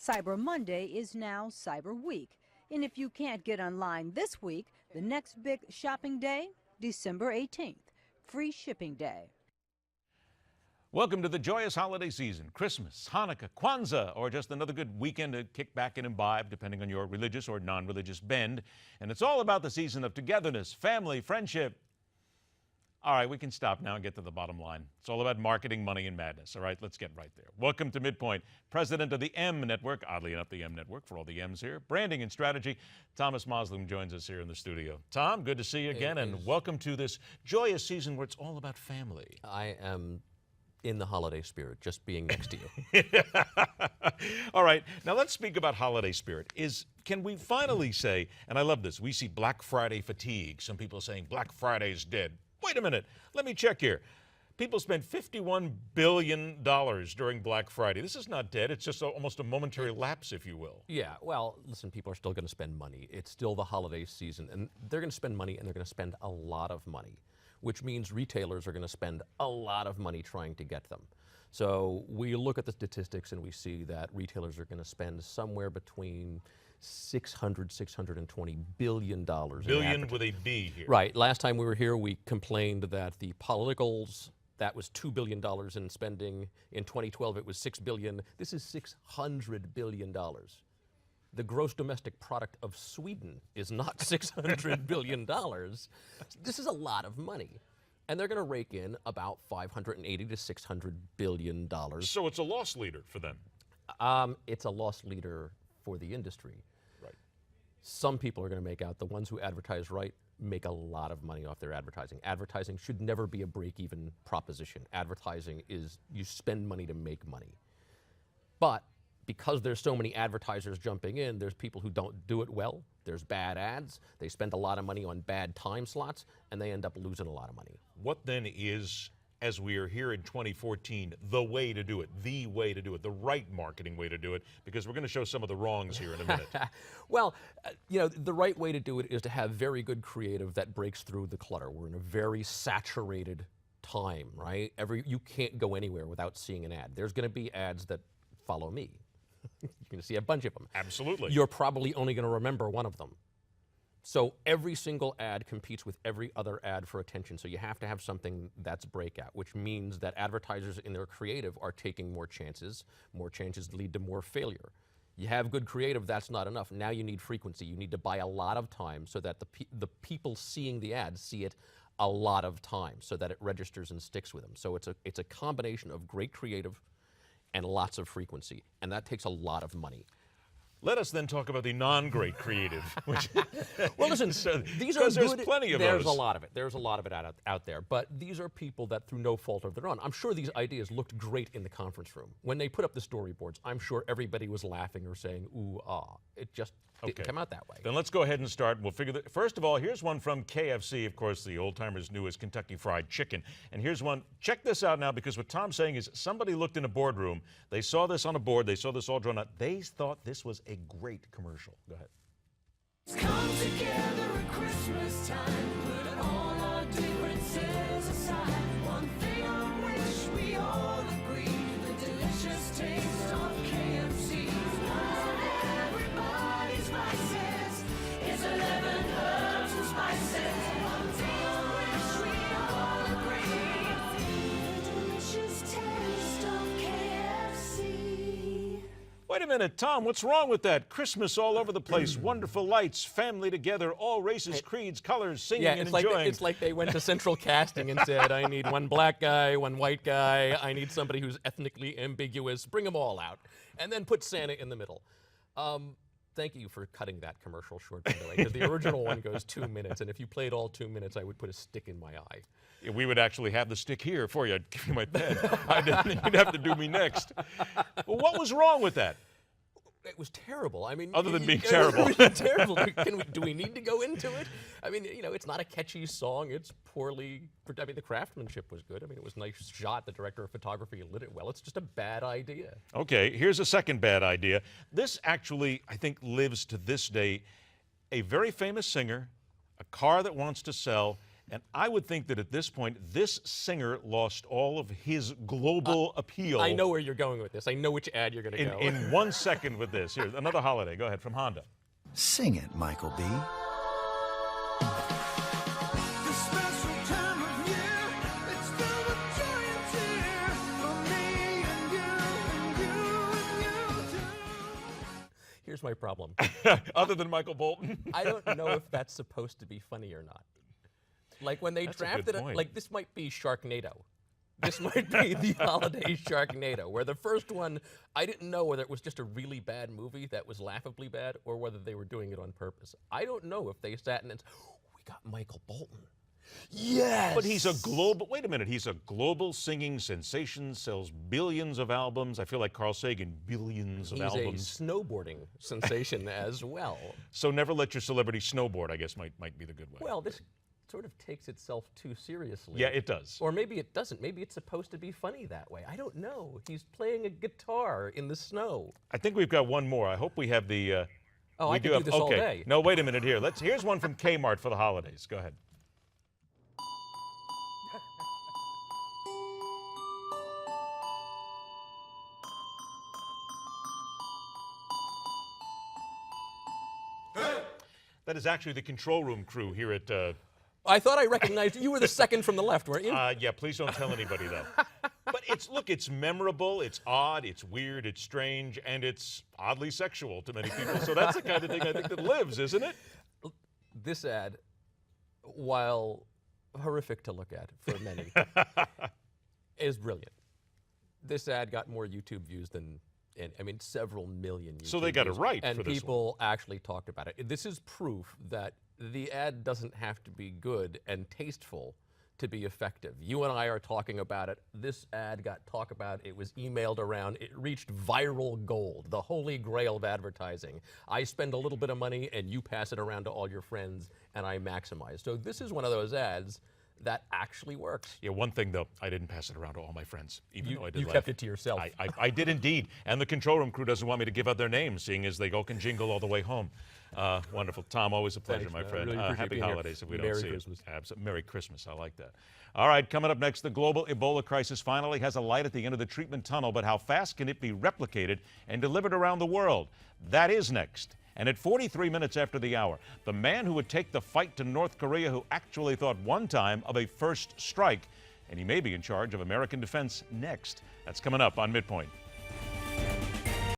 Cyber Monday is now Cyber Week. And if you can't get online this week, the next big shopping day, December 18th, free shipping day. Welcome to the joyous holiday season. Christmas, Hanukkah, Kwanzaa, or just another good weekend to kick back and imbibe, depending on your religious or non-religious bend. And it's all about the season of togetherness, family, friendship. All right, we can stop now and get to the bottom line. It's all about marketing, money, and madness. All right, let's get right there. Welcome to MidPoint, president of the M Network, oddly enough, the M Network for all the M's here. Branding and strategy. Thom Mozloom joins us here in the studio. Tom, good to see you again, and welcome to this joyous season where it's all about family. I am in the holiday spirit, just being next to you. All right, now let's speak about holiday spirit. Can we finally say, and I love this, we see Black Friday fatigue. Some people saying Black Friday's dead. Wait a minute, let me check here. People spent $51 billion during Black Friday. This is not dead, it's just almost a momentary lapse, if you will. Yeah, well, listen, people are still going to spend money. It's still the holiday season, and they're going to spend money, and they're going to spend a lot of money, which means retailers are going to spend a lot of money trying to get them. So we look at the statistics and we see that retailers are going to spend somewhere between $620 billion. Billion with a B here. Right. Last time we were here, we complained that the politicals, that was $2 billion in spending. In 2012, it was $6 billion. This is $600 billion. The gross domestic product of Sweden is not $600 billion. This is a lot of money. And they're going to rake in about $580 to $600 billion. So it's a loss leader for them. It's a loss leader for the industry. Right. Some people are going to make out, the ones who advertise right make a lot of money off their advertising. Advertising should never be a break-even proposition. Advertising is, you spend money to make money. But because there's so many advertisers jumping in, there's people who don't do it well. There's bad ads. They spend a lot of money on bad time slots, and they end up losing a lot of money. What then is, as we are here in 2014, the way to do it, the way to do it, the right marketing way to do it? Because we're going to show some of the wrongs here in a minute. Well, you know, the right way to do it is to have very good creative that breaks through the clutter. We're in a very saturated time, right? You can't go anywhere without seeing an ad. There's going to be ads that follow me. You're going to see a bunch of them. Absolutely. You're probably only going to remember one of them. So every single ad competes with every other ad for attention. So you have to have something that's breakout, which means that advertisers in their creative are taking more chances. More chances lead to more failure. You have good creative, that's not enough. Now you need frequency. You need to buy a lot of time so that the people seeing the ad see it a lot of times so that it registers and sticks with them. So it's a combination of great creative and lots of frequency, and that takes a lot of money. Let us then talk about the non-great creative. Well, listen, these are good. There's plenty of There's those. a lot of it. There's a lot of it out there. But these are people that, through no fault of their own, I'm sure these ideas looked great in the conference room. When they put up the storyboards, I'm sure everybody was laughing or saying, ooh, ah. It just didn't come out that way. Then let's go ahead and start. We'll figure that. First of all, here's one from KFC, of course, the old-timers knew as Kentucky Fried Chicken. And here's one. Check this out now, because what Tom's saying is somebody looked in a boardroom, they saw this on a board, they saw this all drawn out, they thought this was a great commercial. Go ahead. Come together at Christmas time, put all our differences aside. One thing on which we all agree, the delicious taste of KFC. Everybody's vices is 11 herbs and spices. One thing on which we all agree, the delicious taste of KFC. Wait a minute, Tom, what's wrong with that? Christmas all over the place, wonderful lights, family together, all races, creeds, colors, singing and enjoying. It's like they went to central casting and said, I need one black guy, one white guy, I need somebody who's ethnically ambiguous, bring them all out, and then put Santa in the middle. Thank you for cutting that commercial short, by the way, because the original one goes 2 minutes, and if you played all 2 minutes, I would put a stick in my eye. Yeah, we would actually have the stick here for you. I'd give you my pen. You'd have to do me next. Well, what was wrong with that? It was terrible. I mean, other than being terrible. It was terrible. Do we need to go into it? I mean, you know, it's not a catchy song. It's poorly. I mean, the craftsmanship was good. I mean, it was a nice shot. The director of photography lit it well. It's just a bad idea. Okay, here's a second bad idea. This actually, I think, lives to this day. A very famous singer, a car that wants to sell, And I would think that at this point, this singer lost all of his global appeal. I know where you're going with this. I know which ad you're going to go. In 1 second with this. Here's another holiday. Go ahead, from Honda. Sing it, Michael B. The special time of year, it's filled with joy and cheer for me and you and you too. Here's my problem. Other than Michael Bolton. I don't know if that's supposed to be funny or not. Like when they That's a good drafted it, point. like this might be Sharknado. This might be the holiday Sharknado, where the first one, I didn't know whether it was just a really bad movie that was laughably bad or whether they were doing it on purpose. I don't know if they sat and said, we got Michael Bolton. Yes! But he's a global, wait a minute, he's a global singing sensation, sells billions of albums. I feel like Carl Sagan, billions of He's albums. a snowboarding sensation as well. So never let your celebrity snowboard, I guess, might be the good way. Well, this sort of takes itself too seriously. Yeah, it does. Or maybe it doesn't. Maybe it's supposed to be funny that way. I don't know. He's playing a guitar in the snow. I think we've got one more. I hope we have the. Oh, we I could do this all day. No, wait a minute here. Here's one from Kmart for the holidays. Go ahead. That is actually the control room crew here at. I thought I recognized you. You were the second from the left, weren't you? Yeah, please don't tell anybody though. But it's memorable, it's odd, it's weird, it's strange, and it's oddly sexual to many people. So that's the kind of thing I think that lives, isn't it? This ad, while horrific to look at for many, is brilliant. This ad got more YouTube views than, I mean, several million YouTube So they got it views, right and for this people actually talked about it. This is proof that the ad doesn't have to be good and tasteful to be effective. You and I are talking about it. This ad got talked about. It was emailed around. It reached viral gold, the holy grail of advertising. I spend a little bit of money and you pass it around to all your friends and I maximize. So this is one of those ads that actually works. Yeah, one thing though, I didn't pass it around to all my friends, even though I did. You laugh. kept it to yourself. I did indeed, and the control room crew doesn't want me to give out their names, seeing as they go can jingle all the way home. Wonderful, Tom. Always a pleasure, Thanks, my man. I friend. really appreciate Happy being here. holidays if we don't Merry see Christmas. it. Merry Christmas. I like that. All right, coming up next, the global Ebola crisis finally has a light at the end of the treatment tunnel, but how fast can it be replicated and delivered around the world? That is next. And at 43 minutes after the hour, the man who would take the fight to North Korea, who actually thought one time of a first strike, and he may be in charge of American defense next. That's coming up on MidPoint.